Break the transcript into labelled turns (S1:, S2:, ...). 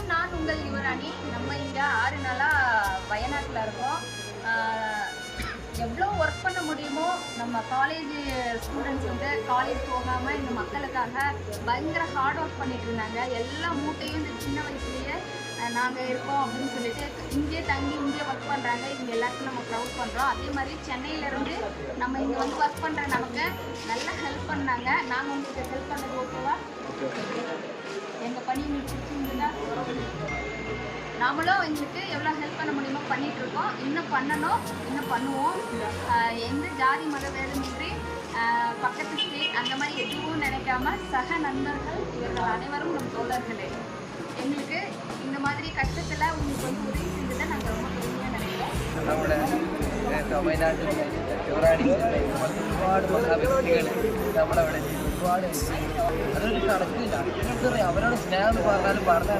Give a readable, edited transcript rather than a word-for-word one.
S1: வணக்கம், நான் உங்கள் யுவராணி. நம்ம இங்கே 6 நாளாக வயநாட்டில் இருக்கோம். எவ்வளோ ஒர்க் பண்ண முடியுமோ நம்ம காலேஜ் ஸ்டூடெண்ட்ஸ் வந்து காலேஜ் போகாமல் இந்த மக்களுக்காக பயங்கர ஹார்ட் ஒர்க் பண்ணிட்டு இருந்தாங்க. எல்லா மூட்டையும் இந்த சின்ன வயசுலேயே நாங்கள் இருக்கோம் அப்படின்னு சொல்லிட்டு இங்கே தங்கி இங்கே ஒர்க் பண்ணுறாங்க. இவங்க எல்லாருக்கும் நம்ம ப்ரௌட் பண்ணுறோம். அதே மாதிரி சென்னையிலேருந்து நம்ம இங்கே வந்து ஒர்க் பண்ணுற நமக்கு நல்லா ஹெல்ப் பண்ணாங்க. நாங்கள் உங்களுக்கு ஹெல்ப் பண்ணது ஓகேவா? எங்கள் பணி உங்களுக்கு பிடிச்சிருந்தா நாமளும் எங்களுக்கு எவ்வளோ ஹெல்ப் பண்ண முடியுமோ பண்ணிகிட்ருக்கோம். இன்னும் பண்ணணும், இன்னும் பண்ணுவோம். எந்த ஜாதி மத வேதமின்றி பக்கத்து ஸ்டேட் அந்த மாதிரி எதுவும் நினைக்காம சக நண்பர்கள் இவர்கள் அனைவரும் நம் தோழர்களே. எங்களுக்கு இந்த மாதிரி கஷ்டத்தில் உங்களுக்கு வந்து உதவி செஞ்சதை நாங்கள் ரொம்ப பெருமையாக நினைக்கிறோம்.
S2: തമിഴ്നാട്ടിൽ ഒരുപാട് മഹാവ്യക്തികൾ നമ്മളവിടെ ഒരുപാട് അതൊരു കണക്കില്ല. അവരോട് സ്നേഹം പറഞ്ഞാലും പറഞ്ഞാൽ